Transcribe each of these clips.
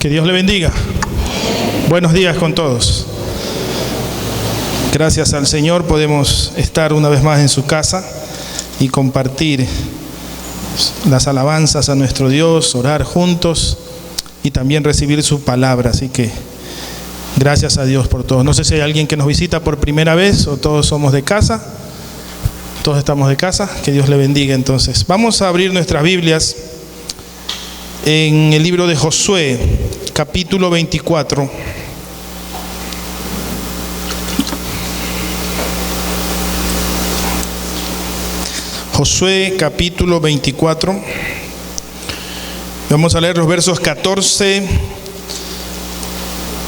Que Dios le bendiga. Buenos días con todos. Gracias al Señor podemos estar una vez más en su casa y compartir las alabanzas a nuestro Dios, orar juntos y también recibir su palabra. Así que gracias a Dios por todo. No sé si hay alguien que nos visita por primera vez o todos somos de casa. Todos estamos de casa. Que Dios le bendiga entonces. Vamos a abrir nuestras Biblias en el libro de Josué, capítulo 24. Josué, capítulo 24. Vamos a leer los versos 14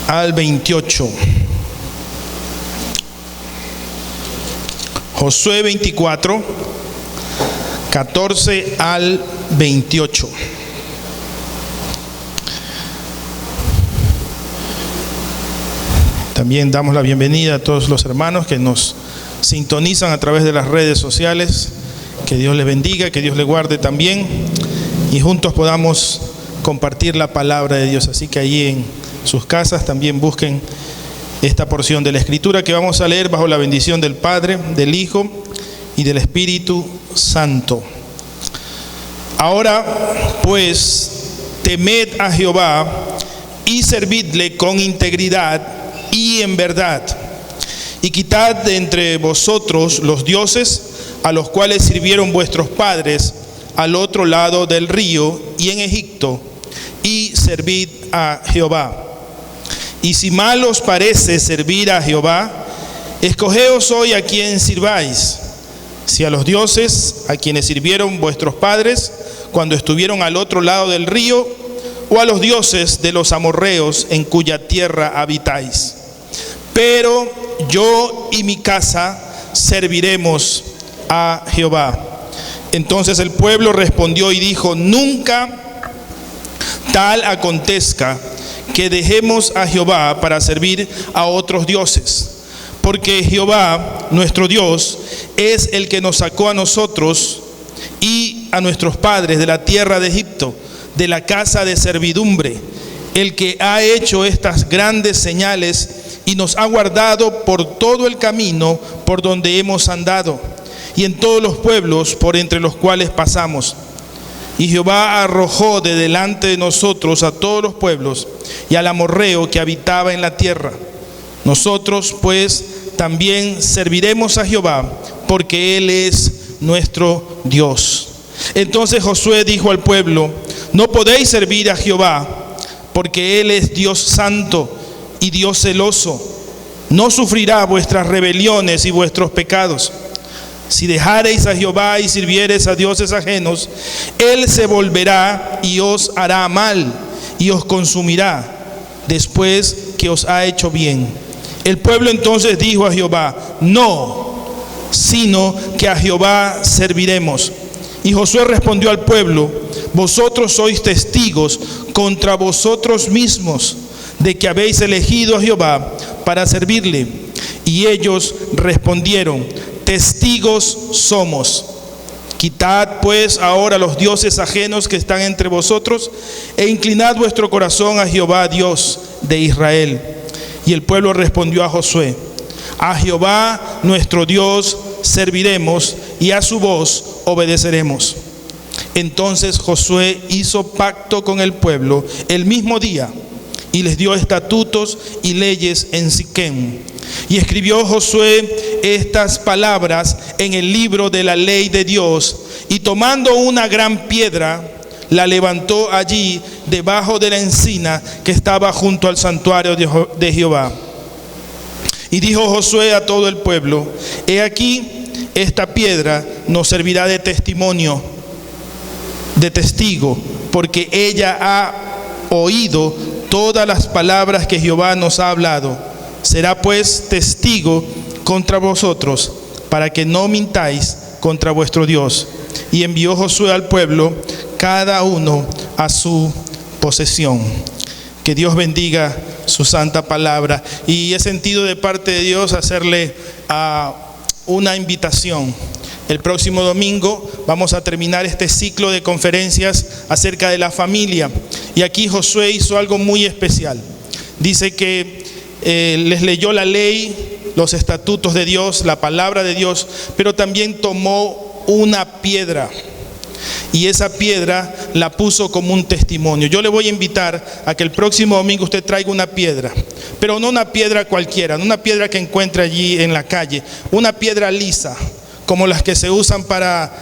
al 28. Josué 24, 14 al 28. También damos la bienvenida a todos los hermanos que nos sintonizan a través de las redes sociales. Que Dios les bendiga, que Dios les guarde también y juntos podamos compartir la palabra de Dios. Así que allí en sus casas también busquen esta porción de la Escritura que vamos a leer bajo la bendición del Padre, del Hijo y del Espíritu Santo. Ahora pues temed a Jehová y servidle con integridad y en verdad, y quitad de entre vosotros los dioses a los cuales sirvieron vuestros padres al otro lado del río y en Egipto, y servid a Jehová. Y si mal os parece servir a Jehová, escogeos hoy a quien sirváis, si a los dioses a quienes sirvieron vuestros padres cuando estuvieron al otro lado del río, o a los dioses de los amorreos en cuya tierra habitáis. Pero yo y mi casa serviremos a Jehová. Entonces el pueblo respondió y dijo: nunca tal acontezca que dejemos a Jehová para servir a otros dioses, porque Jehová nuestro Dios es el que nos sacó a nosotros y a nuestros padres de la tierra de Egipto, de la casa de servidumbre, el que ha hecho estas grandes señales y nos ha guardado por todo el camino por donde hemos andado y en todos los pueblos por entre los cuales pasamos. Y Jehová arrojó de delante de nosotros a todos los pueblos y al amorreo que habitaba en la tierra. Nosotros pues también serviremos a Jehová, porque Él es nuestro Dios. Entonces Josué dijo al pueblo: no podéis servir a Jehová, porque Él es Dios santo y Dios celoso. No sufrirá vuestras rebeliones y vuestros pecados. Si dejareis a Jehová y sirviereis a dioses ajenos, Él se volverá y os hará mal y os consumirá después que os ha hecho bien. El pueblo entonces dijo a Jehová: no, sino que a Jehová serviremos. Y Josué respondió al pueblo: vosotros sois testigos contra vosotros mismos de que habéis elegido a Jehová para servirle. Y ellos respondieron: testigos somos. Quitad pues ahora los dioses ajenos que están entre vosotros, e inclinad vuestro corazón a Jehová, Dios de Israel. Y el pueblo respondió a Josué: a Jehová nuestro Dios serviremos, y a su voz obedeceremos. Entonces Josué hizo pacto con el pueblo el mismo día, y les dio estatutos y leyes en Siquem. Y escribió Josué estas palabras en el libro de la ley de Dios, y tomando una gran piedra, la levantó allí debajo de la encina que estaba junto al santuario de Jehová. Y dijo Josué a todo el pueblo: he aquí, esta piedra nos servirá de testimonio, de testigo, porque ella ha oído todas las palabras que Jehová nos ha hablado. Será pues testigo contra vosotros, para que no mintáis contra vuestro Dios. Y envió Josué al pueblo, cada uno a su posesión. Que Dios bendiga su santa palabra. Y he sentido de parte de Dios hacerle una invitación. El próximo domingo vamos a terminar este ciclo de conferencias acerca de la familia. Y aquí Josué hizo algo muy especial. Dice que les leyó la ley, los estatutos de Dios, la palabra de Dios, pero también tomó una piedra. Y esa piedra la puso como un testimonio. Yo le voy a invitar a que el próximo domingo usted traiga una piedra, pero no una piedra cualquiera, no una piedra que encuentre allí en la calle, una piedra lisa, como las que se usan para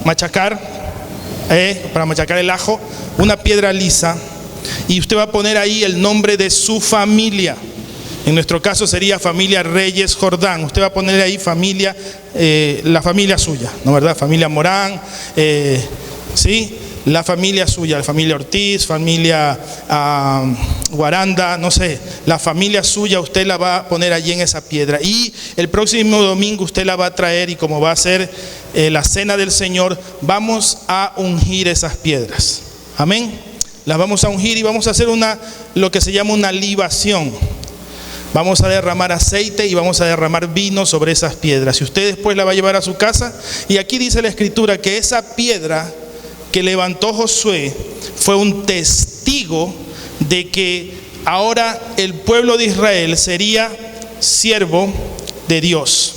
machacar el ajo, una piedra lisa, y usted va a poner ahí el nombre de su familia. En nuestro caso sería familia Reyes Jordán. Usted va a poner ahí familia, la familia suya, ¿no verdad? Familia Morán, ¿sí? La familia suya, la familia Ortiz, familia Guaranda, no sé. La familia suya usted la va a poner allí en esa piedra. Y el próximo domingo usted la va a traer, y como va a ser la cena del Señor, vamos a ungir esas piedras. Amén. Las vamos a ungir y vamos a hacer lo que se llama una libación. Vamos a derramar aceite y vamos a derramar vino sobre esas piedras. Y usted después la va a llevar a su casa. Y aquí dice la Escritura que esa piedra que levantó Josué fue un testigo de que ahora el pueblo de Israel sería siervo de Dios.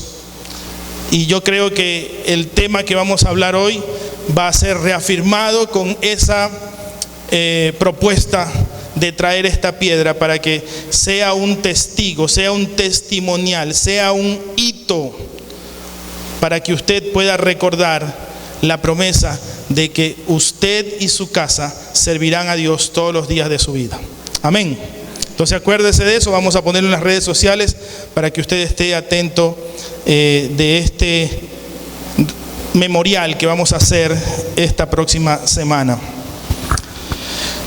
Y yo creo que el tema que vamos a hablar hoy va a ser reafirmado con esa propuesta de traer esta piedra, para que sea un testigo, sea un testimonial, sea un hito, para que usted pueda recordar la promesa de que usted y su casa servirán a Dios todos los días de su vida. Amén. Entonces acuérdese de eso. Vamos a ponerlo en las redes sociales para que usted esté atento de este memorial que vamos a hacer esta próxima semana.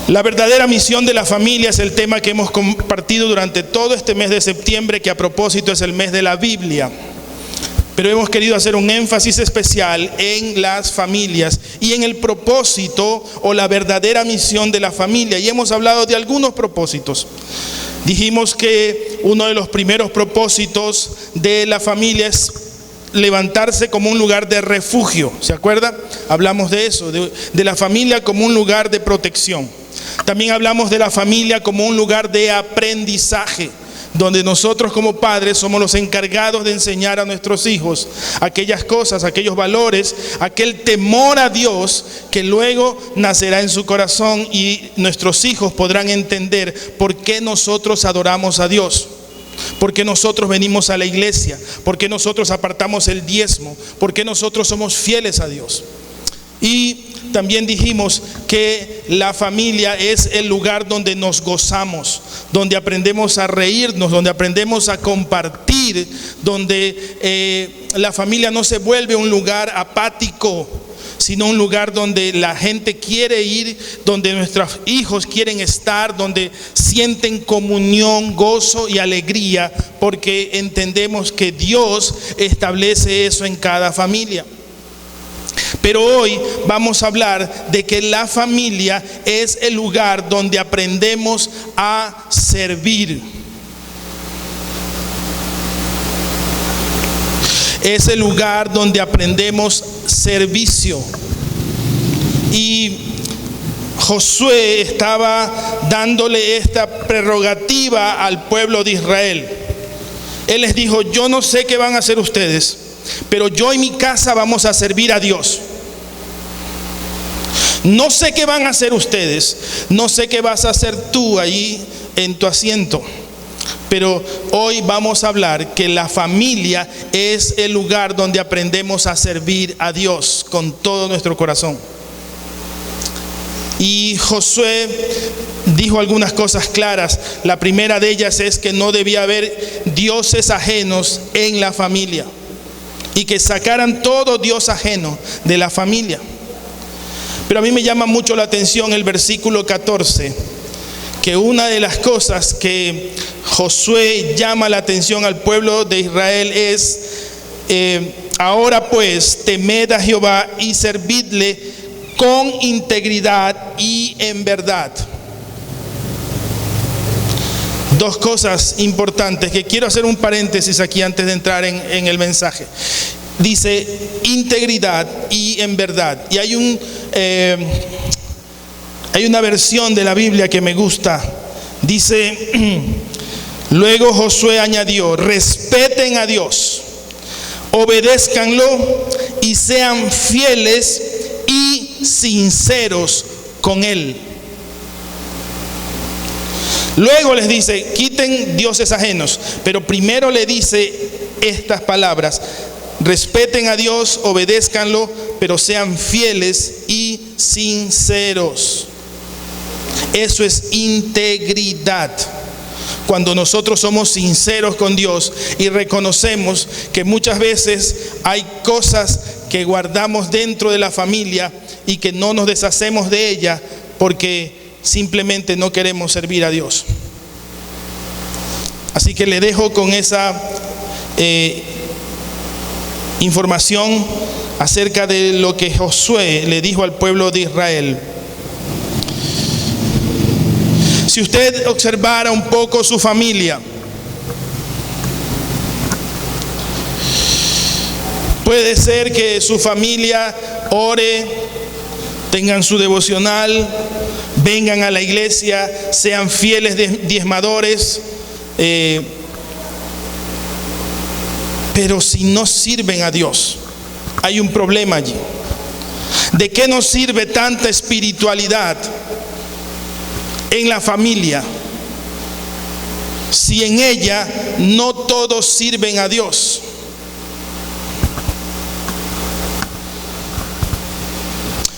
La verdadera misión de la familia es el tema que hemos compartido durante todo este mes de septiembre, que a propósito es el mes de la Biblia. Pero hemos querido hacer un énfasis especial en las familias y en el propósito o la verdadera misión de la familia. Y hemos hablado de algunos propósitos. Dijimos que uno de los primeros propósitos de la familia es levantarse como un lugar de refugio. ¿Se acuerda? Hablamos de eso, de la familia como un lugar de protección. También hablamos de la familia como un lugar de aprendizaje, donde nosotros como padres somos los encargados de enseñar a nuestros hijos aquellas cosas, aquellos valores, aquel temor a Dios que luego nacerá en su corazón, y nuestros hijos podrán entender por qué nosotros adoramos a Dios, por qué nosotros venimos a la iglesia, por qué nosotros apartamos el diezmo, por qué nosotros somos fieles a Dios. Y también dijimos que la familia es el lugar donde nos gozamos, donde aprendemos a reírnos, donde aprendemos a compartir, donde la familia no se vuelve un lugar apático, sino un lugar donde la gente quiere ir, donde nuestros hijos quieren estar, donde sienten comunión, gozo y alegría, porque entendemos que Dios establece eso en cada familia. Pero hoy vamos a hablar de que la familia es el lugar donde aprendemos a servir. Es el lugar donde aprendemos servicio. Y Josué estaba dándole esta prerrogativa al pueblo de Israel. Él les dijo: yo no sé qué van a hacer ustedes, pero yo y mi casa vamos a servir a Dios. No sé qué van a hacer ustedes, no sé qué vas a hacer tú allí en tu asiento, pero hoy vamos a hablar que la familia es el lugar donde aprendemos a servir a Dios con todo nuestro corazón. Y Josué dijo algunas cosas claras. La primera de ellas es que no debía haber dioses ajenos en la familia, y que sacaran todo dios ajeno de la familia. Pero a mí me llama mucho la atención el versículo 14, que una de las cosas que Josué llama la atención al pueblo de Israel es: ahora pues, temed a Jehová y servidle con integridad y en verdad. Dos cosas importantes que quiero hacer un paréntesis aquí antes de entrar en el mensaje. dice integridad y en verdad. Y hay una versión de la Biblia que me gusta. Dice, luego Josué añadió: respeten a Dios, obedézcanlo y sean fieles y sinceros con Él. Luego les dice, quiten dioses ajenos, pero primero le dice estas palabras: respeten a Dios, obedézcanlo, pero sean fieles y sinceros. Eso es integridad. Cuando nosotros somos sinceros con Dios y reconocemos que muchas veces hay cosas que guardamos dentro de la familia y que no nos deshacemos de ella porque simplemente no queremos servir a Dios. Así que le dejo con esa información acerca de lo que Josué le dijo al pueblo de Israel. Si usted observara un poco su familia, puede ser que su familia ore, tengan su devocional, vengan a la iglesia, sean fieles diezmadores, pero si no sirven a Dios, hay un problema allí. ¿De qué nos sirve tanta espiritualidad en la familia si en ella no todos sirven a Dios?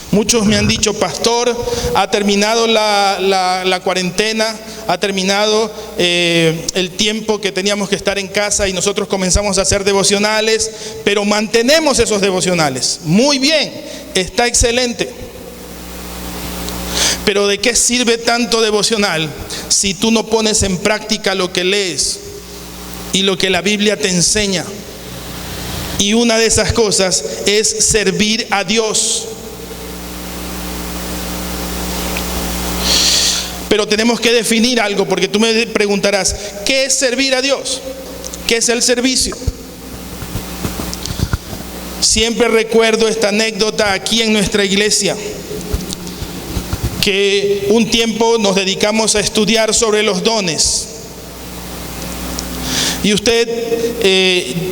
Muchos me han dicho: pastor, ha terminado la cuarentena, ha terminado el tiempo que teníamos que estar en casa y nosotros comenzamos a hacer devocionales, pero mantenemos esos devocionales. Muy bien, está excelente. Pero ¿de qué sirve tanto devocional si tú no pones en práctica lo que lees y lo que la Biblia te enseña? Y una de esas cosas es servir a Dios. Pero tenemos que definir algo, porque tú me preguntarás, ¿qué es servir a Dios? ¿Qué es el servicio? Siempre recuerdo esta anécdota aquí en nuestra iglesia, que un tiempo nos dedicamos a estudiar sobre los dones. Y usted,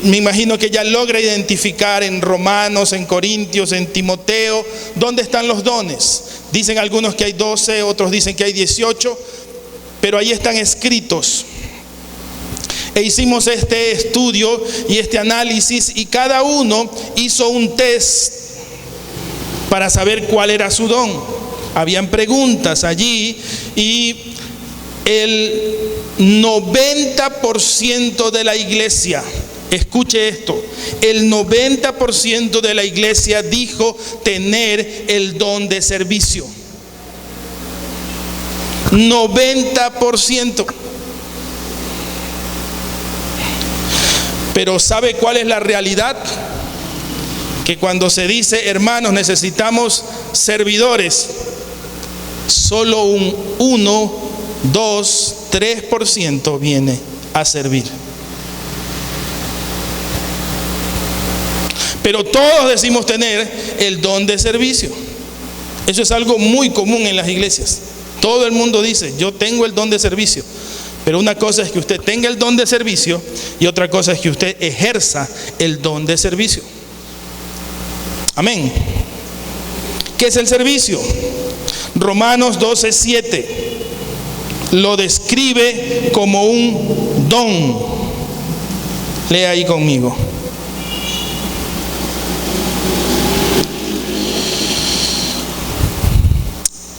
me imagino que ya logra identificar en Romanos, en Corintios, en Timoteo, ¿dónde están los dones? Dicen algunos que hay 12, otros dicen que hay 18, pero ahí están escritos. E hicimos este estudio y este análisis, y cada uno hizo un test para saber cuál era su don. Habían preguntas allí y el 90% de la iglesia, escuche esto, el 90% de la iglesia dijo tener el don de servicio. 90%. Pero ¿sabe cuál es la realidad? Que cuando se dice, hermanos, necesitamos servidores, solo un 1, 2, 3% viene a servir. Pero todos decimos tener el don de servicio. Eso es algo muy común en las iglesias. Todo el mundo dice, yo tengo el don de servicio. Pero una cosa es que usted tenga el don de servicio y otra cosa es que usted ejerza el don de servicio. Amén. ¿Qué es el servicio? Romanos 12:7 lo describe como un don. Lea ahí conmigo.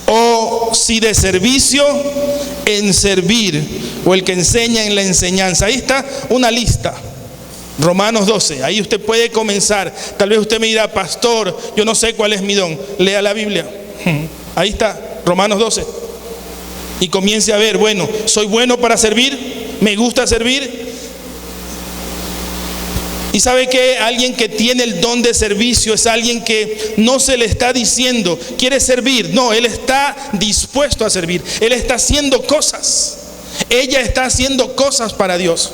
O si de servicio, en servir, o el que enseña en la enseñanza. Ahí está una lista. Romanos 12, ahí usted puede comenzar. Tal vez usted me dirá, pastor, yo no sé cuál es mi don. Lea la Biblia. Ahí está, Romanos 12. Y comience a ver, bueno, ¿soy bueno para servir? ¿Me gusta servir? Y sabe que alguien que tiene el don de servicio es alguien que no se le está diciendo, quiere servir. No, él está dispuesto a servir. Él está haciendo cosas. Ella está haciendo cosas para Dios.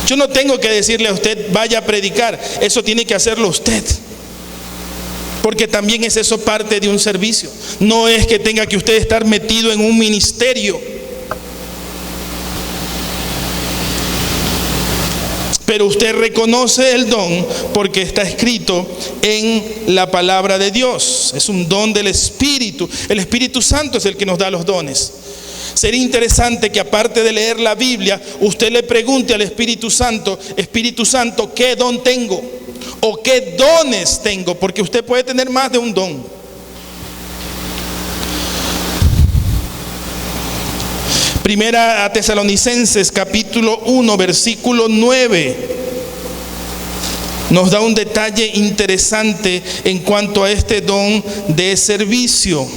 Yo no tengo que decirle a usted, vaya a predicar. Eso tiene que hacerlo usted. Porque también es eso parte de un servicio. No es que tenga que usted estar metido en un ministerio. Pero usted reconoce el don porque está escrito en la palabra de Dios. Es un don del Espíritu. El Espíritu Santo es el que nos da los dones. Sería interesante que aparte de leer la Biblia, usted le pregunte al Espíritu Santo, ¿qué don tengo? ¿O qué dones tengo? Porque usted puede tener más de un don. Primera a Tesalonicenses capítulo 1 versículo 9 nos da un detalle interesante en cuanto a este don de servicio.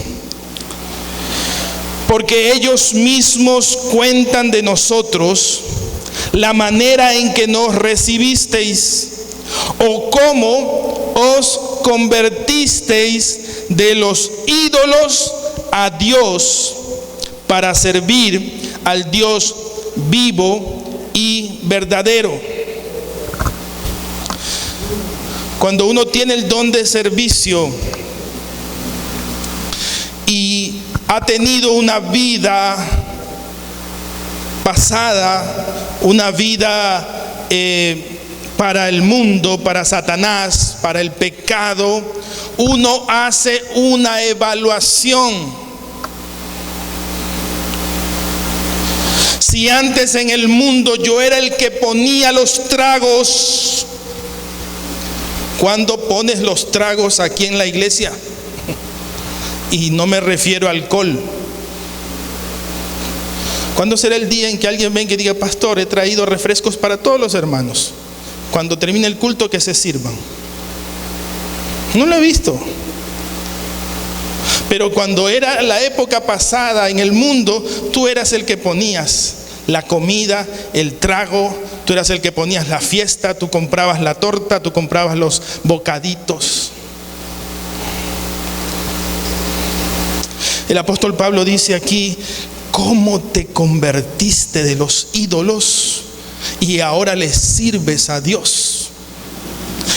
Porque ellos mismos cuentan de nosotros la manera en que nos recibisteis o cómo os convertisteis de los ídolos a Dios para servir al Dios vivo y verdadero. Cuando uno tiene el don de servicio y ha tenido una vida pasada, una vida para el mundo, para Satanás, para el pecado, uno hace una evaluación. Si antes en el mundo yo era el que ponía los tragos, ¿cuándo pones los tragos aquí en la iglesia? Y no me refiero a alcohol. ¿Cuándo será el día en que alguien venga y diga, pastor, he traído refrescos para todos los hermanos? Cuando termine el culto, que se sirvan. No lo he visto. Pero cuando era la época pasada en el mundo, tú eras el que ponías la comida, el trago, tú eras el que ponías la fiesta, tú comprabas la torta, tú comprabas los bocaditos. El apóstol Pablo dice aquí, ¿cómo te convertiste de los ídolos y ahora le sirves a Dios?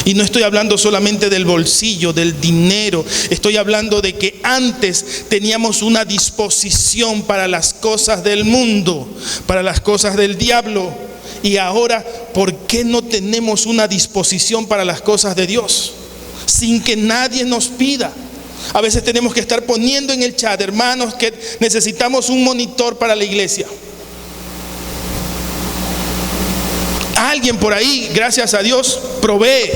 Y no estoy hablando solamente del bolsillo, del dinero. Estoy hablando de que antes teníamos una disposición para las cosas del mundo, para las cosas del diablo. Y ahora, ¿por qué no tenemos una disposición para las cosas de Dios? Sin que nadie nos pida. A veces tenemos que estar poniendo en el chat, hermanos, que necesitamos un monitor para la iglesia. Alguien por ahí, gracias a Dios, provee.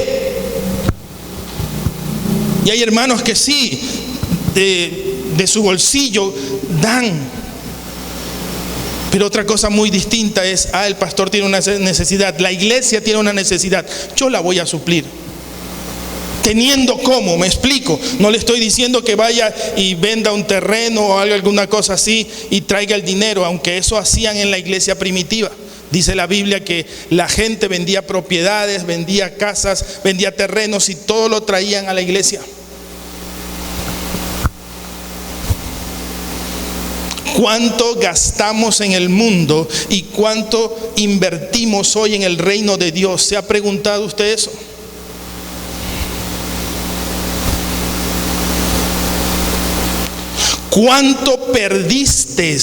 Y hay hermanos que sí, de su bolsillo dan. Pero otra cosa muy distinta es, el pastor tiene una necesidad, la iglesia tiene una necesidad, yo la voy a suplir. Teniendo cómo, me explico. No le estoy diciendo que vaya y venda un terreno o alguna cosa así y traiga el dinero, aunque eso hacían en la iglesia primitiva. Dice la Biblia que la gente vendía propiedades, vendía casas, vendía terrenos y todo lo traían a la iglesia. ¿Cuánto gastamos en el mundo y cuánto invertimos hoy en el reino de Dios? ¿Se ha preguntado usted eso? ¿Cuánto perdiste?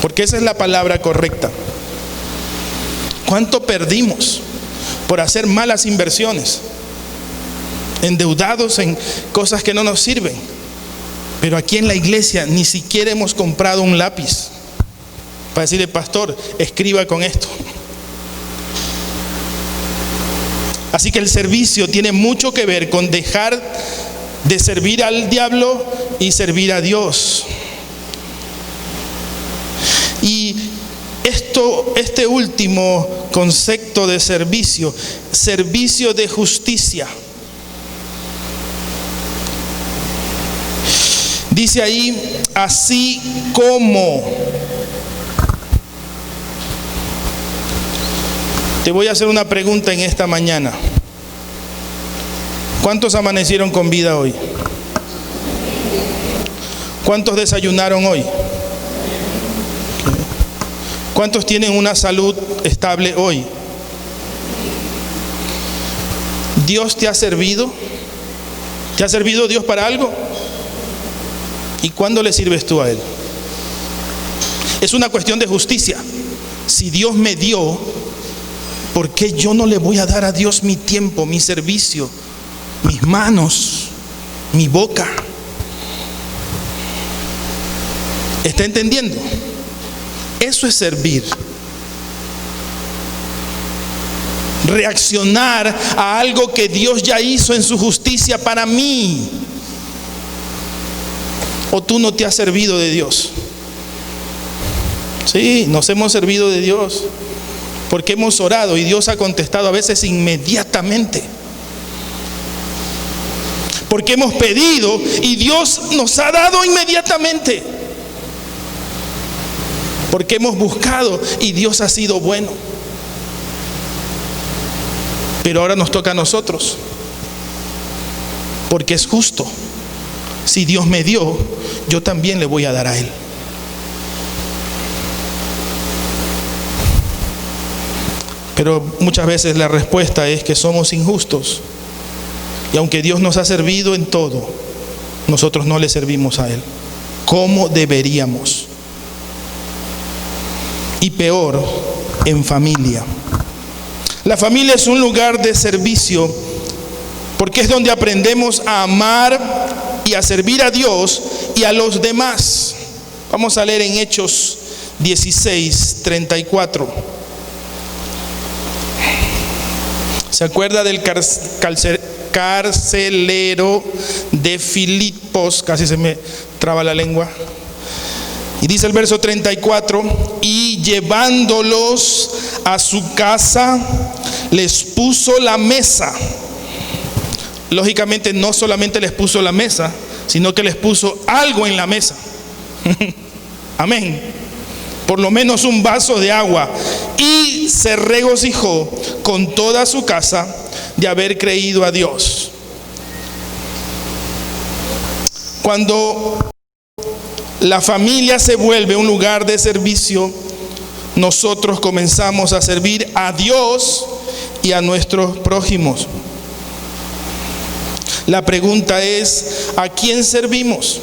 Porque esa es la palabra correcta. ¿Cuánto perdimos por hacer malas inversiones? Endeudados en cosas que no nos sirven. Pero aquí en la iglesia ni siquiera hemos comprado un lápiz para decirle, pastor, escriba con esto. Así que el servicio tiene mucho que ver con dejar de servir al diablo y servir a Dios. Y este último concepto de servicio, servicio de justicia. Dice ahí, así como. Te voy a hacer una pregunta en esta mañana. ¿Cuántos amanecieron con vida hoy? ¿Cuántos desayunaron hoy? ¿Cuántos tienen una salud estable hoy? ¿Dios te ha servido? ¿Te ha servido Dios para algo? ¿Y cuándo le sirves tú a Él? Es una cuestión de justicia. Si Dios me dio, ¿por qué yo no le voy a dar a Dios mi tiempo, mi servicio, mis manos, mi boca? ¿Está entendiendo? Eso es servir. Reaccionar a algo que Dios ya hizo en su justicia para mí. ¿O tú no te has servido de Dios? Sí, nos hemos servido de Dios porque hemos orado y Dios ha contestado a veces inmediatamente. Porque hemos pedido y Dios nos ha dado inmediatamente. Porque hemos buscado y Dios ha sido bueno. Pero ahora nos toca a nosotros, porque es justo. Si Dios me dio, yo también le voy a dar a Él. Pero muchas veces la respuesta es que somos injustos. Y aunque Dios nos ha servido en todo, nosotros no le servimos a Él como deberíamos. Y peor, en familia. La familia es un lugar de servicio porque es donde aprendemos a amar y a servir a Dios y a los demás. Vamos a leer en Hechos 16:34. ¿Se acuerda del carcelero de Filipos? Casi se me traba la lengua. Y dice el verso 34, y llevándolos a su casa, les puso la mesa. Lógicamente no solamente les puso la mesa, sino que les puso algo en la mesa. Amén. Por lo menos un vaso de agua. Y se regocijó con toda su casa de haber creído a Dios. Cuando la familia se vuelve un lugar de servicio, nosotros comenzamos a servir a Dios y a nuestros prójimos. La pregunta es, ¿a quién servimos?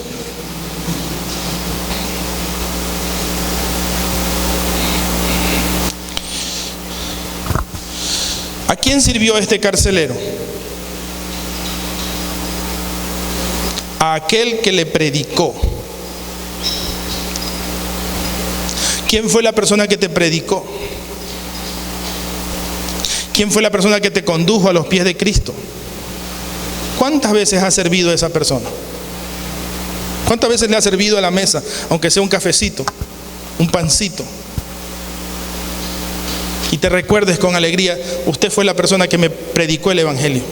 ¿A quién sirvió este carcelero? A aquel que le predicó. ¿Quién fue la persona que te predicó? ¿Quién fue la persona que te condujo a los pies de Cristo? ¿Cuántas veces ha servido a esa persona? ¿Cuántas veces le ha servido a la mesa, aunque sea un cafecito, un pancito? Y te recuerdes con alegría, usted fue la persona que me predicó el Evangelio.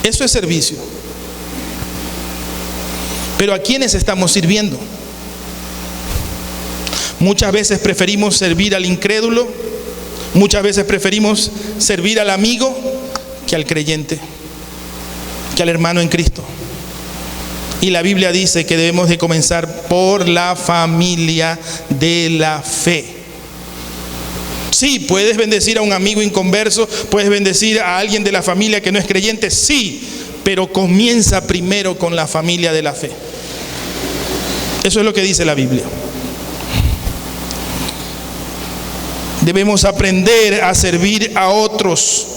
Eso es servicio. Pero ¿a quiénes estamos sirviendo? Muchas veces preferimos servir al incrédulo, muchas veces preferimos servir al amigo que al creyente, que al hermano en Cristo. Y la Biblia dice que debemos de comenzar por la familia de la fe. Sí, puedes bendecir a un amigo inconverso, puedes bendecir a alguien de la familia que no es creyente, sí, pero comienza primero con la familia de la fe. Eso es lo que dice la Biblia. Debemos aprender a servir a otros.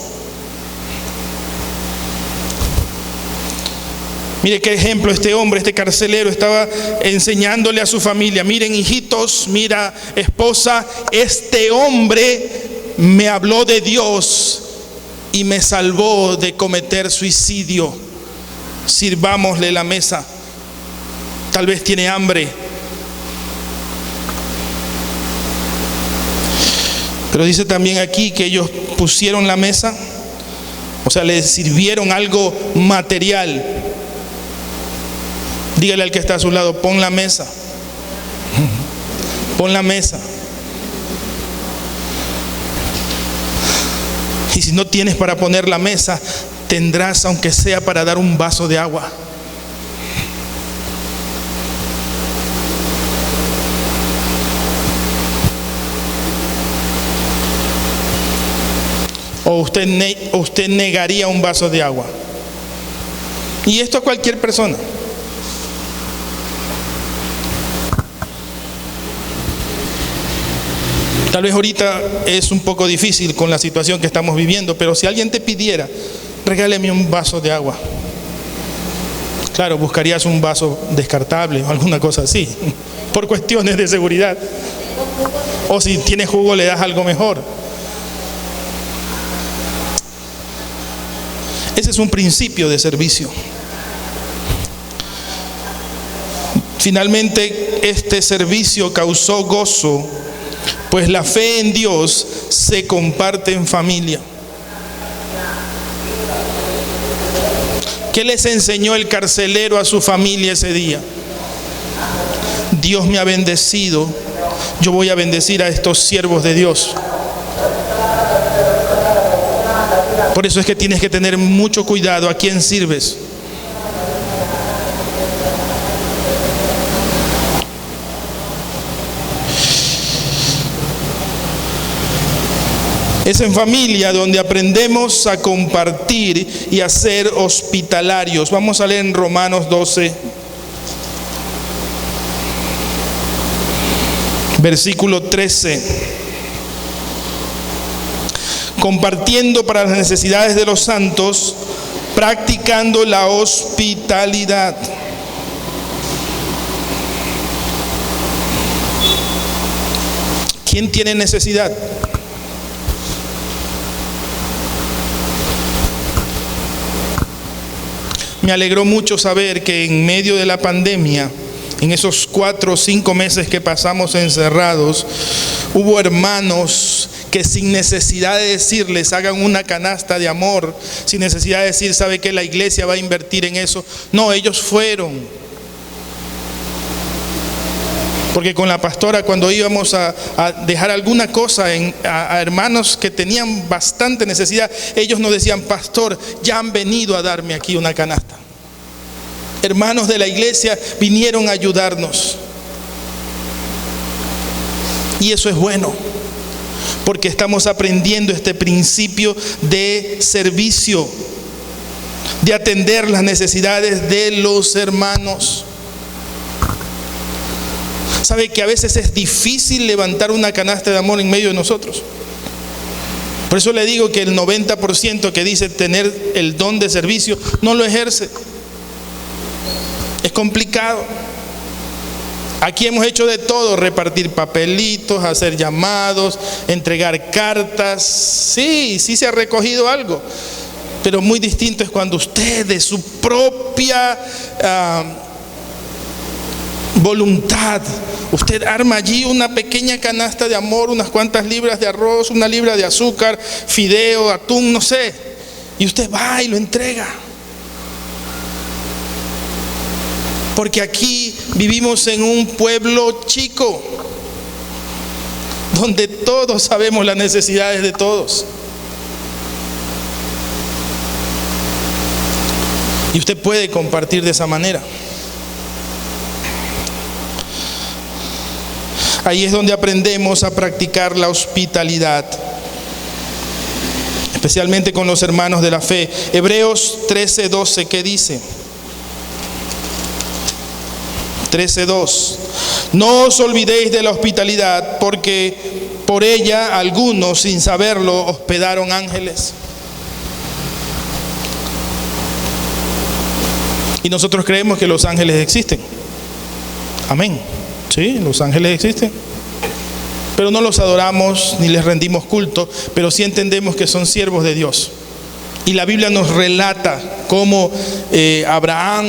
Mire qué ejemplo, este hombre, este carcelero estaba enseñándole a su familia. Miren, hijitos, mira, esposa, este hombre me habló de Dios y me salvó de cometer suicidio. Sirvámosle la mesa. Tal vez tiene hambre. Pero dice también aquí que ellos pusieron la mesa, o sea, les sirvieron algo material. Dígale al que está a su lado, pon la mesa. Pon la mesa. Y si no tienes para poner la mesa, tendrás aunque sea para dar un vaso de agua. ¿O usted negaría un vaso de agua? Y esto a cualquier persona. Tal vez ahorita es un poco difícil con la situación que estamos viviendo, pero si alguien te pidiera, regáleme un vaso de agua. Claro, buscarías un vaso descartable o alguna cosa así, por cuestiones de seguridad. O si tienes jugo, le das algo mejor. Ese es un principio de servicio. Finalmente, este servicio causó gozo, pues la fe en Dios se comparte en familia. ¿Qué les enseñó el carcelero a su familia ese día? Dios me ha bendecido, yo voy a bendecir a estos siervos de Dios. Por eso es que tienes que tener mucho cuidado a quién sirves. Es en familia donde aprendemos a compartir y a ser hospitalarios. Vamos a leer en Romanos 12, versículo 13. Compartiendo para las necesidades de los santos, practicando la hospitalidad. ¿Quién tiene necesidad? Me alegró mucho saber que en medio de la pandemia, en esos 4 o 5 meses que pasamos encerrados, hubo hermanos que sin necesidad de decirles hagan una canasta de amor, sin necesidad de decir, ¿sabe qué? La iglesia va a invertir en eso. No, ellos fueron. Porque con la pastora, cuando íbamos a dejar alguna cosa a hermanos que tenían bastante necesidad, ellos nos decían, pastor, ya han venido a darme aquí una canasta. Hermanos de la iglesia vinieron a ayudarnos. Y eso es bueno, porque estamos aprendiendo este principio de servicio, de atender las necesidades de los hermanos. ¿Sabe que a veces es difícil levantar una canasta de amor en medio de nosotros? Por eso le digo que el 90% que dice tener el don de servicio no lo ejerce. Es complicado. Aquí hemos hecho de todo: repartir papelitos, hacer llamados, entregar cartas. Sí se ha recogido algo, pero muy distinto es cuando usted de su propia voluntad, usted arma allí una pequeña canasta de amor, unas cuantas libras de arroz, una libra de azúcar, fideo, atún, no sé, y usted va y lo entrega. Porque aquí vivimos en un pueblo chico, donde todos sabemos las necesidades de todos. Y usted puede compartir de esa manera. Ahí es donde aprendemos a practicar la hospitalidad, especialmente con los hermanos de la fe. Hebreos 13:12, ¿qué dice? 13:2. No os olvidéis de la hospitalidad, porque por ella algunos, sin saberlo, hospedaron ángeles. Y nosotros creemos que los ángeles existen. Amén. Sí, los ángeles existen. Pero no los adoramos ni les rendimos culto, pero sí entendemos que son siervos de Dios. Y la Biblia nos relata cómo Abraham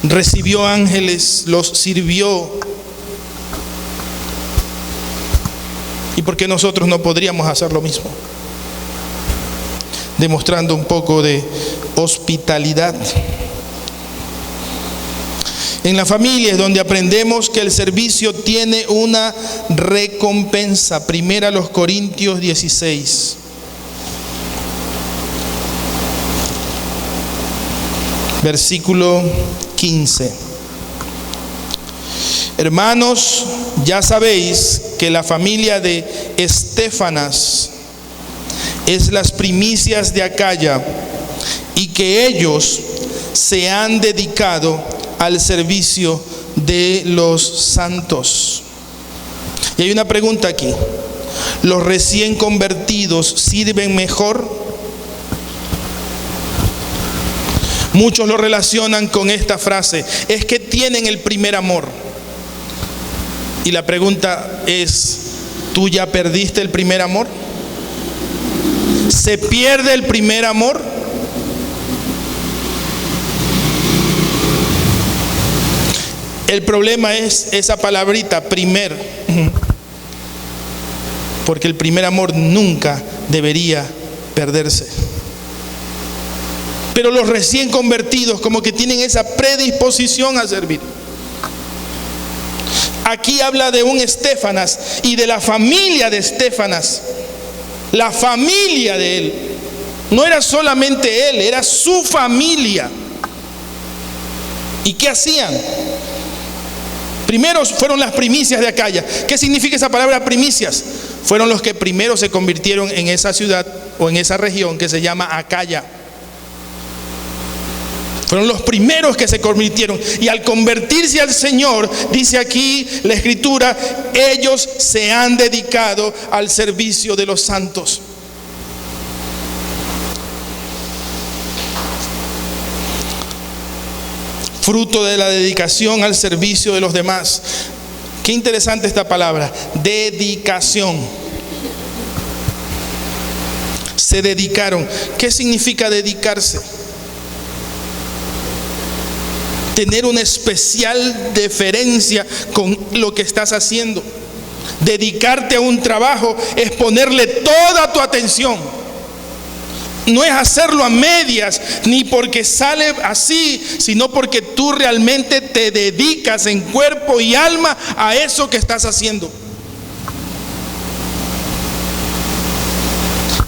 recibió ángeles, los sirvió. ¿Y por qué nosotros no podríamos hacer lo mismo? Demostrando un poco de hospitalidad. En la familia es donde aprendemos que el servicio tiene una recompensa. 1 Corintios 16. Versículo 15. Hermanos, ya sabéis que la familia de Estéfanas es las primicias de Acaya y que ellos se han dedicado al servicio de los santos. Y hay una pregunta aquí: ¿los recién convertidos sirven mejor? Muchos lo relacionan con esta frase: es que tienen el primer amor. Y la pregunta es: ¿tú ya perdiste el primer amor? ¿Se pierde el primer amor? El problema es esa palabrita, primer, porque el primer amor nunca debería perderse. Pero los recién convertidos como que tienen esa predisposición a servir. Aquí habla de un Estéfanas y de la familia de Estéfanas. La familia de él. No era solamente él, era su familia. ¿Y qué hacían? Primero fueron las primicias de Acaya. ¿Qué significa esa palabra primicias? Fueron los que primero se convirtieron en esa ciudad o en esa región que se llama Acaya. Fueron los primeros que se convirtieron. Y al convertirse al Señor, dice aquí la Escritura, ellos se han dedicado al servicio de los santos. Fruto de la dedicación al servicio de los demás. Qué interesante esta palabra, dedicación. Se dedicaron. ¿Qué significa dedicarse? Tener una especial deferencia con lo que estás haciendo. Dedicarte a un trabajo es ponerle toda tu atención. No es hacerlo a medias, ni porque sale así, sino porque tú realmente te dedicas en cuerpo y alma a eso que estás haciendo.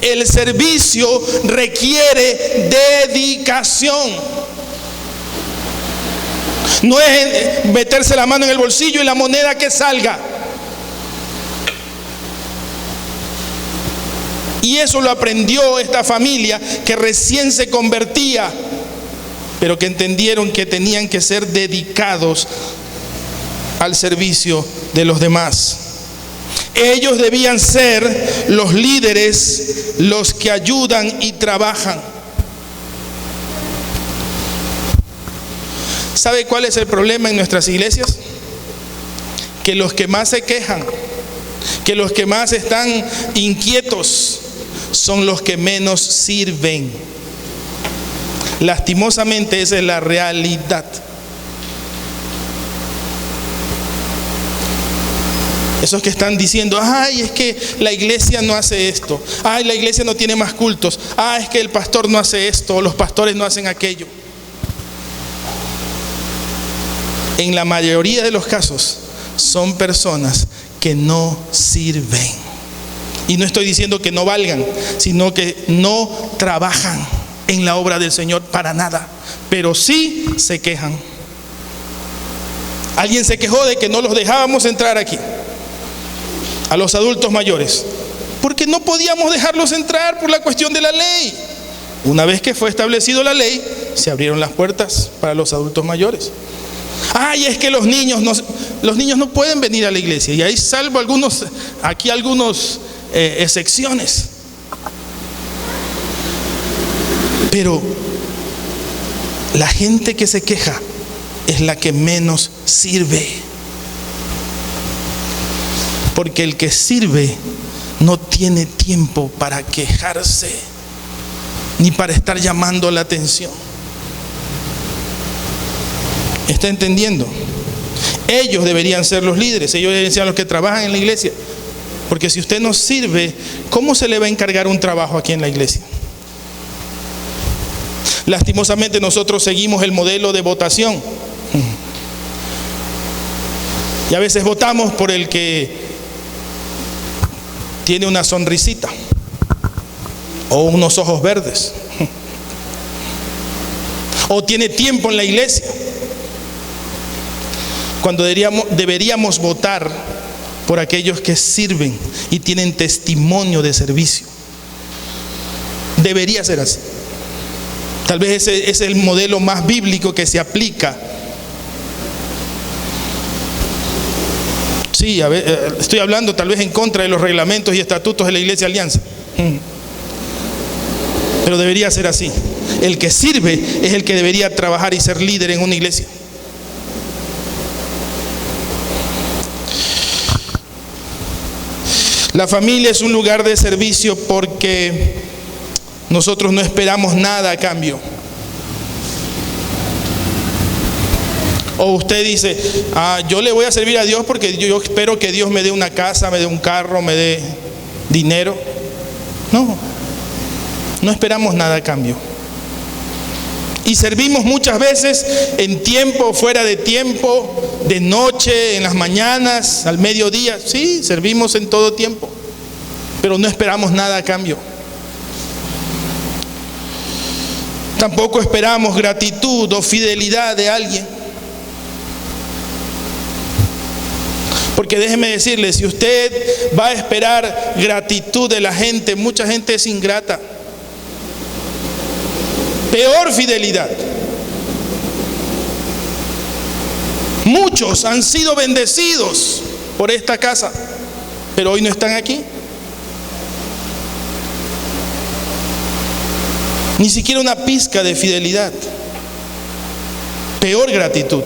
El servicio requiere dedicación. No es meterse la mano en el bolsillo y la moneda que salga. Y eso lo aprendió esta familia que recién se convertía, pero que entendieron que tenían que ser dedicados al servicio de los demás. Ellos debían ser los líderes, los que ayudan y trabajan. ¿Sabe cuál es el problema en nuestras iglesias? Que los que más se quejan, que los que más están inquietos, son los que menos sirven. Lastimosamente esa es la realidad. Esos que están diciendo: ay, es que la iglesia no hace esto, ay, la iglesia no tiene más cultos, es que el pastor no hace esto, o los pastores no hacen aquello. En la mayoría de los casos son personas que no sirven. Y no estoy diciendo que no valgan, sino que no trabajan en la obra del Señor para nada, pero sí se quejan. Alguien se quejó de que no los dejábamos entrar aquí, a los adultos mayores, porque no podíamos dejarlos entrar por la cuestión de la ley. Una vez que fue establecido la ley, se abrieron las puertas para los adultos mayores. Ay, es que los niños no pueden venir a la iglesia. Y ahí salvo algunos excepciones. Pero la gente que se queja es la que menos sirve. Porque el que sirve no tiene tiempo para quejarse, ni para estar llamando la atención. ¿Está entendiendo? Ellos deberían ser los líderes, ellos deberían ser los que trabajan en la iglesia. Porque si usted no sirve, ¿cómo se le va a encargar un trabajo aquí en la iglesia? Lastimosamente nosotros seguimos el modelo de votación. Y a veces votamos por el que tiene una sonrisita o unos ojos verdes o tiene tiempo en la iglesia, cuando deberíamos votar por aquellos que sirven y tienen testimonio de servicio. Debería ser así. Tal vez ese es el modelo más bíblico que se aplica. Sí, estoy hablando tal vez en contra de los reglamentos y estatutos de la Iglesia Alianza. Pero debería ser así. El que sirve es el que debería trabajar y ser líder en una iglesia. La familia es un lugar de servicio porque nosotros no esperamos nada a cambio. O usted dice, yo le voy a servir a Dios porque yo espero que Dios me dé una casa, me dé un carro, me dé dinero. No esperamos nada a cambio. Y servimos muchas veces en tiempo, fuera de tiempo, de noche, en las mañanas, al mediodía. Sí, servimos en todo tiempo, pero no esperamos nada a cambio. Tampoco esperamos gratitud o fidelidad de alguien. Porque déjeme decirle, si usted va a esperar gratitud de la gente, mucha gente es ingrata. Peor fidelidad. Muchos han sido bendecidos por esta casa, pero hoy no están aquí. Ni siquiera una pizca de fidelidad. Peor gratitud.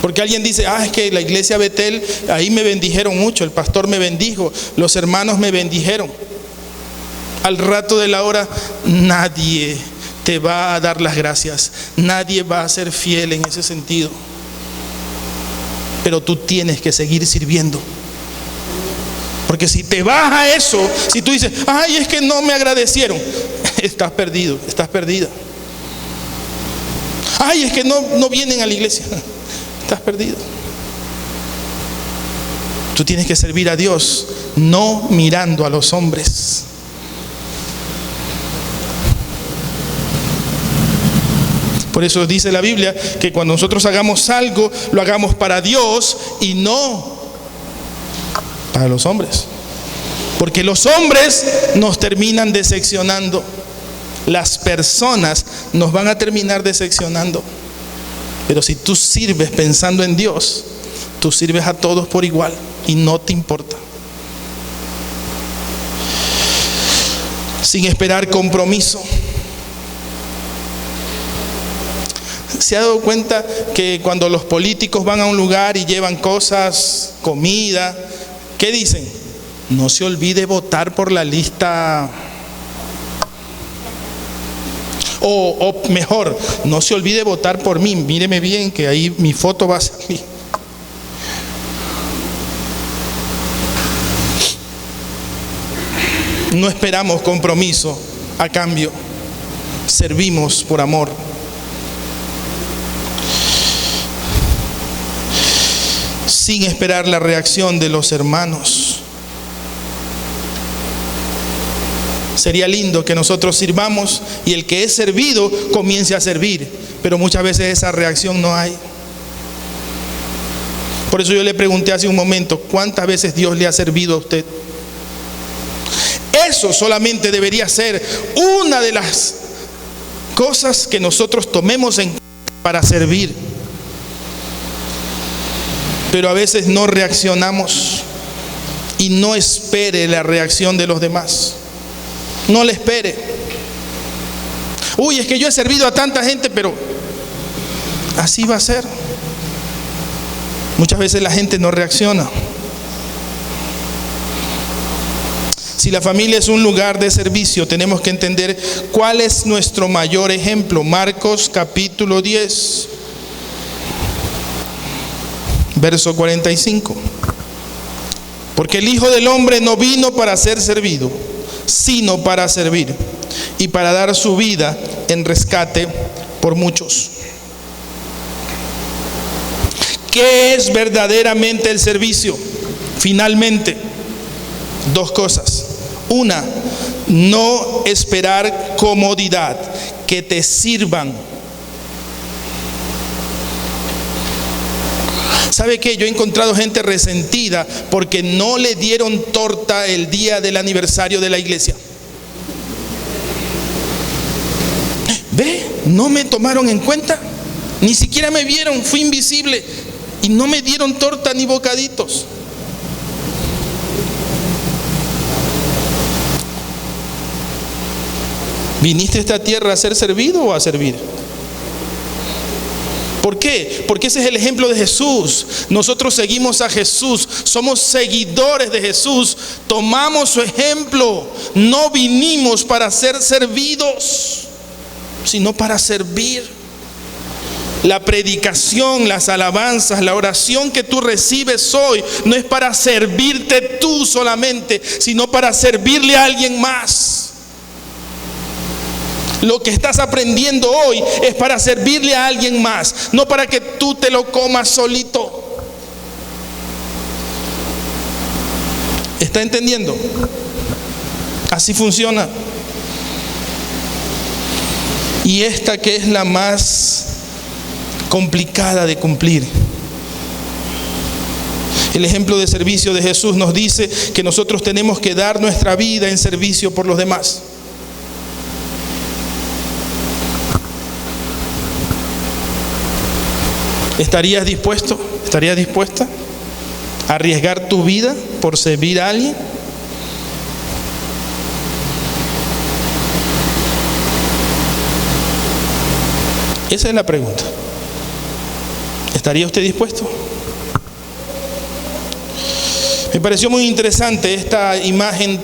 Porque alguien dice, es que la iglesia Betel, ahí me bendijeron mucho, el pastor me bendijo, los hermanos me bendijeron. Al rato de la hora, nadie te va a dar las gracias, nadie va a ser fiel en ese sentido. Pero tú tienes que seguir sirviendo. Porque si te vas a eso, si tú dices, es que no me agradecieron, estás perdido, estás perdida. Es que no vienen a la iglesia, estás perdido. Tú tienes que servir a Dios, no mirando a los hombres. Por eso dice la Biblia que cuando nosotros hagamos algo, lo hagamos para Dios y no para los hombres. Porque los hombres nos terminan decepcionando. Las personas nos van a terminar decepcionando. Pero si tú sirves pensando en Dios, tú sirves a todos por igual y no te importa. Sin esperar compromiso. ¿Se ha dado cuenta que cuando los políticos van a un lugar y llevan cosas, comida, qué dicen? No se olvide votar por la lista. O mejor, no se olvide votar por mí. Míreme bien que ahí mi foto va a salir. No esperamos compromiso a cambio. Servimos por amor. Sin esperar la reacción de los hermanos. Sería lindo que nosotros sirvamos y el que es servido comience a servir, pero muchas veces esa reacción no hay. Por eso yo le pregunté hace un momento, ¿cuántas veces Dios le ha servido a usted? Eso solamente debería ser una de las cosas que nosotros tomemos en cuenta para servir. Pero a veces no reaccionamos y no espere la reacción de los demás. No le espere. Es que yo he servido a tanta gente, pero así va a ser. Muchas veces la gente no reacciona. Si la familia es un lugar de servicio, tenemos que entender cuál es nuestro mayor ejemplo. Marcos capítulo 10. Verso 45. Porque el Hijo del Hombre no vino para ser servido, sino para servir y para dar su vida en rescate por muchos. ¿Qué es verdaderamente el servicio? Finalmente, dos cosas. Una, no esperar comodidad, que te sirvan. ¿Sabe qué? Yo he encontrado gente resentida porque no le dieron torta el día del aniversario de la iglesia. ¿Ve? No me tomaron en cuenta. Ni siquiera me vieron, fui invisible. Y no me dieron torta ni bocaditos. ¿Viniste a esta tierra a ser servido o a servir? ¿Por qué? Porque ese es el ejemplo de Jesús. Nosotros seguimos a Jesús, somos seguidores de Jesús, tomamos su ejemplo. No vinimos para ser servidos, sino para servir. La predicación, las alabanzas, la oración que tú recibes hoy no es para servirte tú solamente, sino para servirle a alguien más. Lo que estás aprendiendo hoy es para servirle a alguien más, no para que tú te lo comas solito. ¿Está entendiendo? Así funciona. Y esta que es la más complicada de cumplir. El ejemplo de servicio de Jesús nos dice que nosotros tenemos que dar nuestra vida en servicio por los demás. ¿Estarías dispuesto? ¿Estarías dispuesta a arriesgar tu vida por servir a alguien? Esa es la pregunta. ¿Estaría usted dispuesto? Me pareció muy interesante esta imagen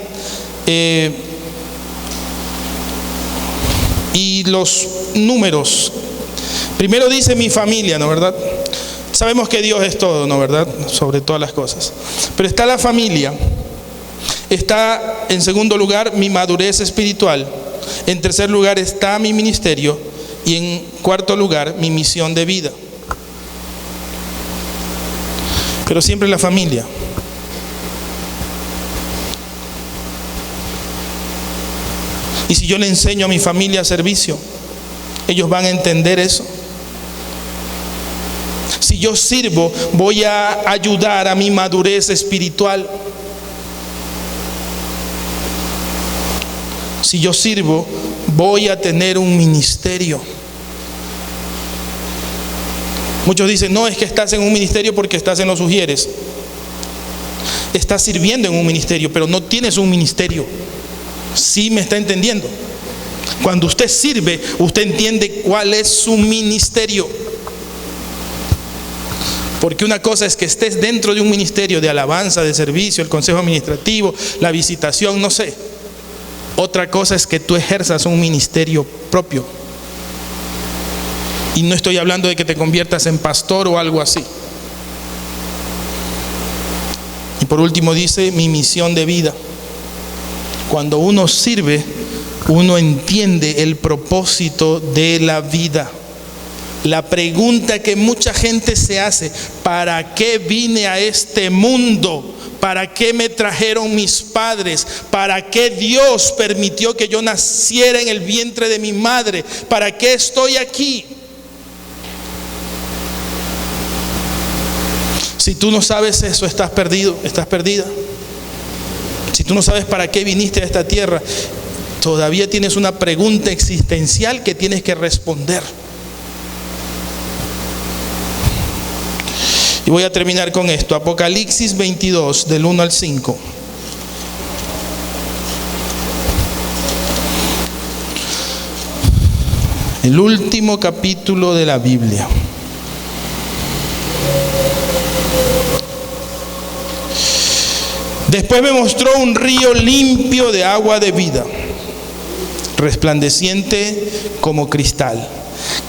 y los números. Primero dice mi familia, ¿no verdad? Sabemos que Dios es todo, ¿no verdad? Sobre todas las cosas. Pero está la familia. Está en segundo lugar mi madurez espiritual. En tercer lugar está mi ministerio. Y en cuarto lugar mi misión de vida. Pero siempre la familia. Y si yo le enseño a mi familia servicio, ellos van a entender eso. Si yo sirvo, voy a ayudar a mi madurez espiritual. Si yo sirvo, voy a tener un ministerio. Muchos dicen, no, es que estás en un ministerio porque estás en los Ujieres. Estás sirviendo en un ministerio, pero no tienes un ministerio. ¿Sí me está entendiendo? Cuando usted sirve, usted entiende cuál es su ministerio. Porque una cosa es que estés dentro de un ministerio de alabanza, de servicio, el consejo administrativo, la visitación, no sé. Otra cosa es que tú ejerzas un ministerio propio. Y no estoy hablando de que te conviertas en pastor o algo así. Y por último dice mi misión de vida. Cuando uno sirve, uno entiende el propósito de la vida. La pregunta que mucha gente se hace: ¿para qué vine a este mundo? ¿Para qué me trajeron mis padres? ¿Para qué Dios permitió que yo naciera en el vientre de mi madre? ¿Para qué estoy aquí? Si tú no sabes eso, estás perdido, estás perdida. Si tú no sabes para qué viniste a esta tierra, todavía tienes una pregunta existencial que tienes que responder. Y voy a terminar con esto. Apocalipsis 22, del 1 al 5. El último capítulo de la Biblia. Después me mostró un río limpio de agua de vida, resplandeciente como cristal,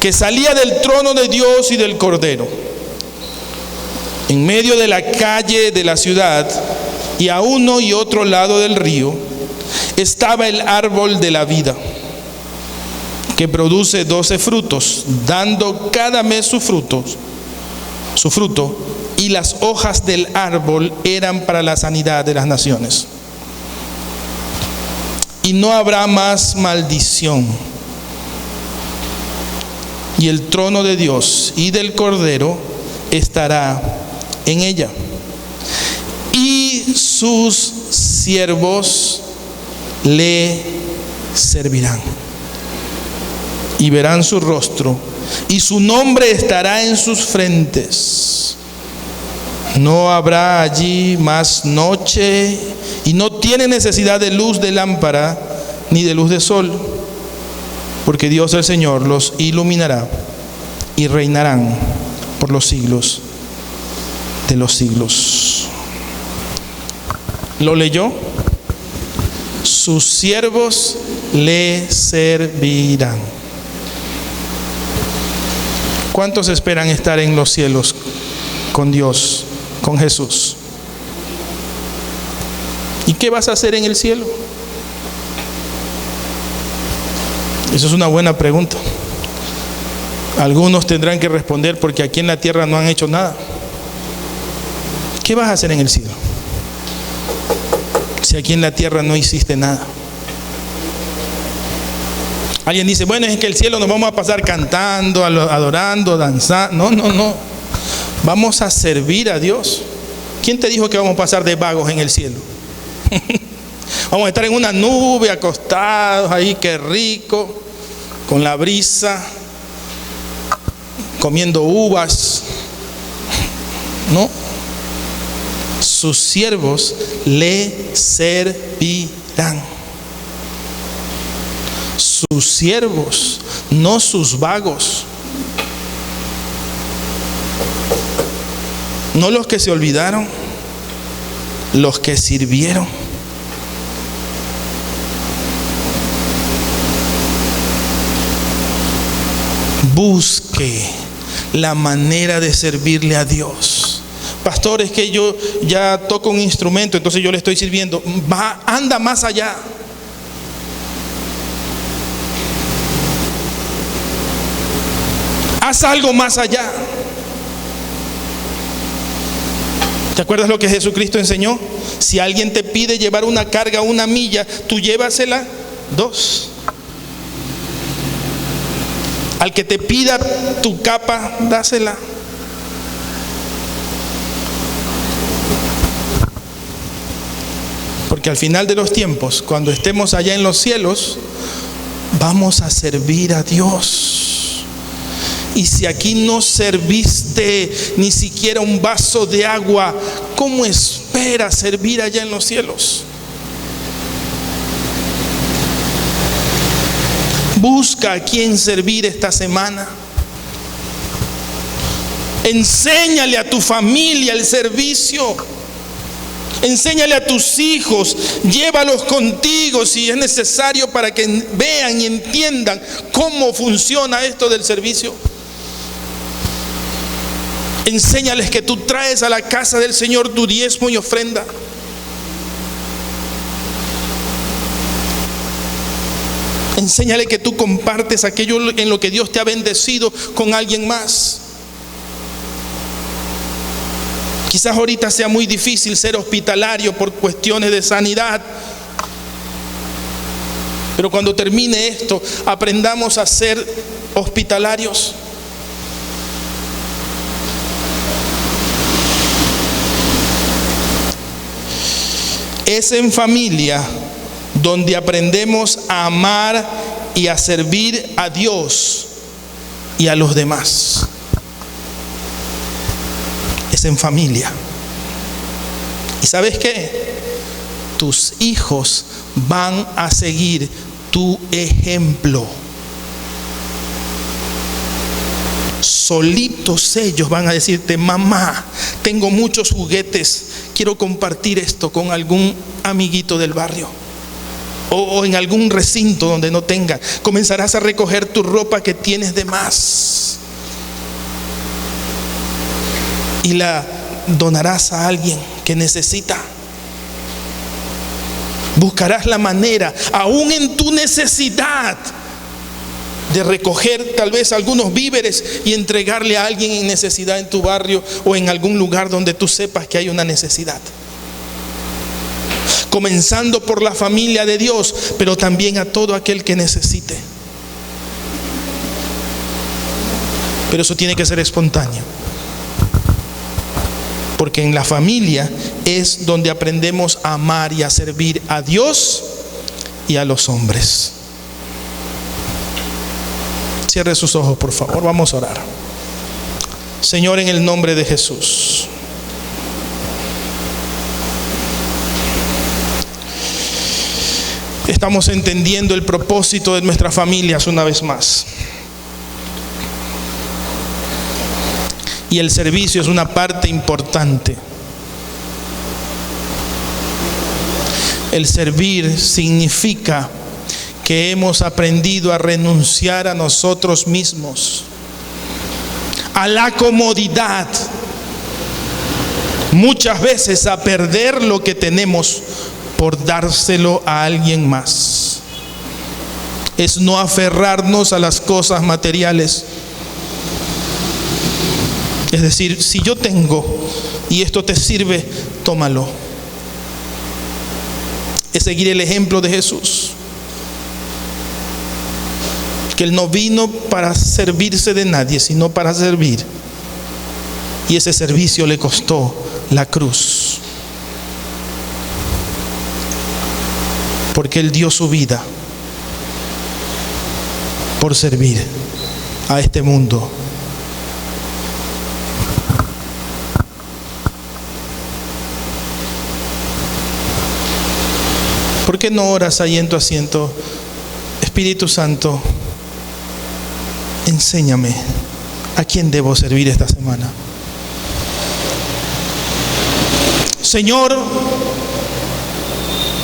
que salía del trono de Dios y del Cordero. En medio de la calle de la ciudad y a uno y otro lado del río estaba el árbol de la vida, que produce 12 frutos, dando cada mes su fruto, y las hojas del árbol eran para la sanidad de las naciones. Y no habrá más maldición. Y el trono de Dios y del Cordero estará en ella, y sus siervos le servirán. y verán su rostro, y su nombre estará en sus frentes. No habrá allí más noche, y no tiene necesidad de luz de lámpara ni de luz de sol, porque Dios el Señor los iluminará y reinarán por los siglos de los siglos. ¿Lo leyó? Sus siervos le servirán. ¿Cuántos esperan estar en los cielos con Dios, con Jesús? ¿Y qué vas a hacer en el cielo? Esa es una buena pregunta. Algunos tendrán que responder porque aquí en la tierra no han hecho nada. ¿Qué vas a hacer en el cielo si aquí en la tierra no hiciste nada? Alguien dice, bueno, es que el cielo nos vamos a pasar cantando, adorando, danzando. No. Vamos a servir a Dios. ¿Quién te dijo que vamos a pasar de vagos en el cielo? Vamos a estar en una nube acostados ahí, qué rico, con la brisa, comiendo uvas. No. Sus siervos le servirán. Sus siervos, no sus vagos. No los que se olvidaron, los que sirvieron. Busque la manera de servirle a Dios. Pastor, es que yo ya toco un instrumento, entonces yo le estoy sirviendo. Anda más allá. Haz algo más allá. ¿Te acuerdas lo que Jesucristo enseñó? Si alguien te pide llevar una carga 1 milla, tú llévasela 2. Al que te pida tu capa, dásela. Porque al final de los tiempos, cuando estemos allá en los cielos, vamos a servir a Dios. Y si aquí no serviste ni siquiera un vaso de agua, ¿cómo esperas servir allá en los cielos? Busca a quién servir esta semana. Enséñale a tu familia el servicio. Enséñale a tus hijos. Llévalos contigo si es necesario para que vean y entiendan cómo funciona esto del servicio. Enséñales que tú traes a la casa del Señor tu diezmo y ofrenda. Enséñale que tú compartes aquello en lo que Dios te ha bendecido con alguien más. Quizás ahorita sea muy difícil ser hospitalario por cuestiones de sanidad. Pero cuando termine esto, aprendamos a ser hospitalarios. Es en familia donde aprendemos a amar y a servir a Dios y a los demás. Es en familia. ¿Y sabes qué? Tus hijos van a seguir tu ejemplo. Solitos ellos van a decirte, mamá, tengo muchos juguetes, quiero compartir esto con algún amiguito del barrio o en algún recinto donde no tenga. Comenzarás a recoger tu ropa que tienes de más y la donarás a alguien que necesita. Buscarás la manera, aún en tu necesidad, de recoger tal vez algunos víveres y entregarle a alguien en necesidad en tu barrio o en algún lugar donde tú sepas que hay una necesidad. Comenzando por la familia de Dios, pero también a todo aquel que necesite. Pero eso tiene que ser espontáneo. Porque en la familia es donde aprendemos a amar y a servir a Dios y a los hombres. Cierre sus ojos, por favor. Vamos a orar. Señor, en el nombre de Jesús, estamos entendiendo el propósito de nuestras familias una vez más. Y el servicio es una parte importante. El servir significa que hemos aprendido a renunciar a nosotros mismos, a la comodidad, muchas veces a perder lo que tenemos por dárselo a alguien más. Es no aferrarnos a las cosas materiales. Es decir, si yo tengo y esto te sirve, tómalo. Es seguir el ejemplo de Jesús, que Él no vino para servirse de nadie, sino para servir. Y ese servicio le costó la cruz, porque Él dio su vida por servir a este mundo. ¿Por qué no oras ahí en tu asiento? Espíritu Santo, enséñame a quién debo servir esta semana. Señor,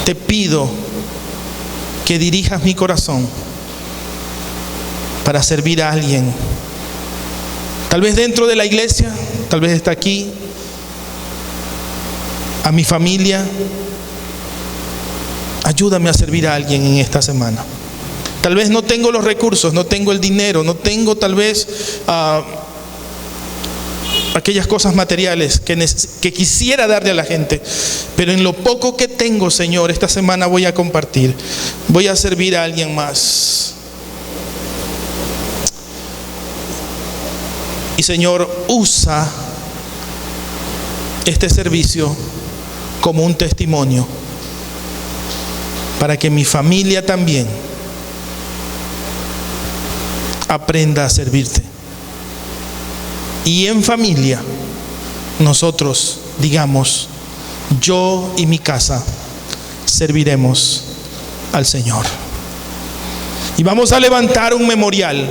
te pido que dirijas mi corazón para servir a alguien. Tal vez dentro de la iglesia, tal vez está aquí, a mi familia. Ayúdame a servir a alguien en esta semana. Tal vez no tengo los recursos, no tengo el dinero, no tengo tal vez aquellas cosas materiales que quisiera darle a la gente. Pero en lo poco que tengo, Señor, esta semana voy a compartir. Voy a servir a alguien más. Y Señor, usa este servicio como un testimonio para que mi familia también aprenda a servirte. Y en familia nosotros digamos: yo y mi casa serviremos al Señor. Y vamos a levantar un memorial,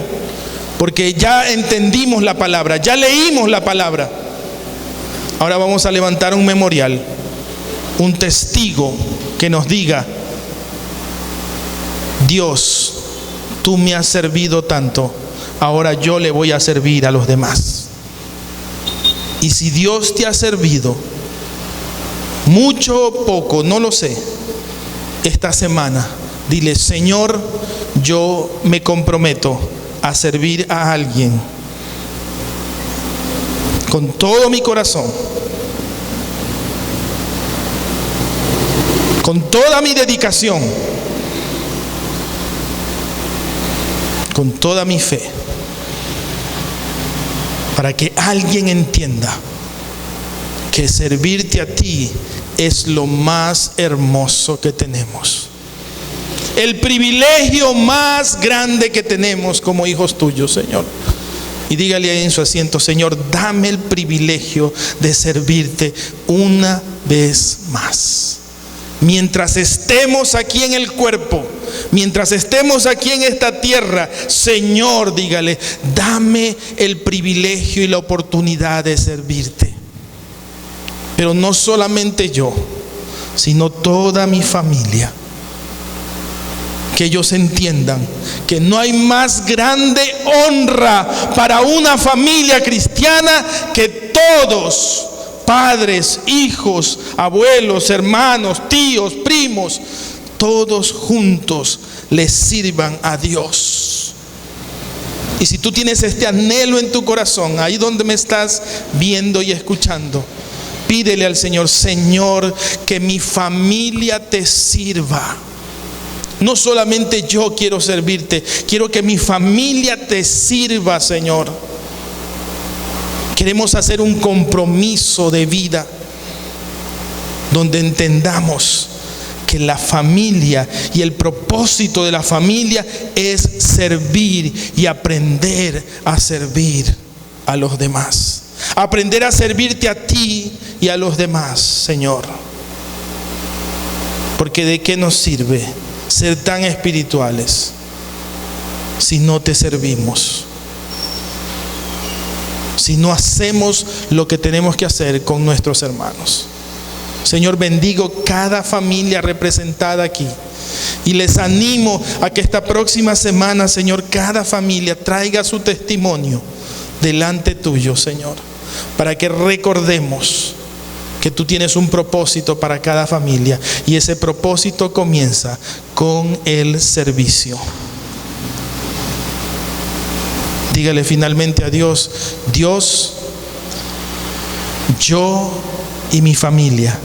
porque ya entendimos la palabra, ya leímos la palabra. Ahora vamos a levantar un memorial, un testigo que nos diga: Dios, tú me has servido tanto, ahora yo le voy a servir a los demás. Y si Dios te ha servido, mucho o poco, no lo sé, esta semana, dile: Señor, yo me comprometo a servir a alguien con todo mi corazón, con toda mi dedicación, con toda mi fe, para que alguien entienda que servirte a ti es lo más hermoso que tenemos, el privilegio más grande que tenemos como hijos tuyos, Señor. Y dígale ahí en su asiento: Señor, dame el privilegio de servirte una vez más. Mientras estemos aquí en el cuerpo, mientras estemos aquí en esta tierra, Señor, dígale: dame el privilegio y la oportunidad de servirte. Pero no solamente yo, sino toda mi familia. Que ellos entiendan que no hay más grande honra para una familia cristiana que todos, padres, hijos, abuelos, hermanos, tíos, primos, todos juntos les sirvan a Dios. Y si tú tienes este anhelo en tu corazón, ahí donde me estás viendo y escuchando, pídele al Señor: Señor, que mi familia te sirva. No solamente yo quiero servirte, quiero que mi familia te sirva, Señor. Queremos hacer un compromiso de vida donde entendamos que que la familia y el propósito de la familia es servir y aprender a servir a los demás. Aprender a servirte a ti y a los demás, Señor. Porque ¿de qué nos sirve ser tan espirituales si no te servimos? Si no hacemos lo que tenemos que hacer con nuestros hermanos. Señor, bendigo cada familia representada aquí. Y les animo a que esta próxima semana, Señor, cada familia traiga su testimonio delante tuyo, Señor. Para que recordemos que tú tienes un propósito para cada familia. Y ese propósito comienza con el servicio. Dígale finalmente a Dios: Dios, yo y mi familia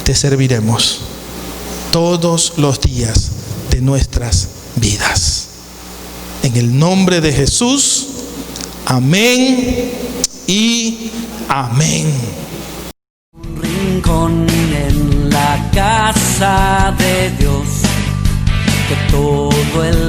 te serviremos todos los días de nuestras vidas. En el nombre de Jesús, amén y amén. Un rincón en la casa de Dios, que todo el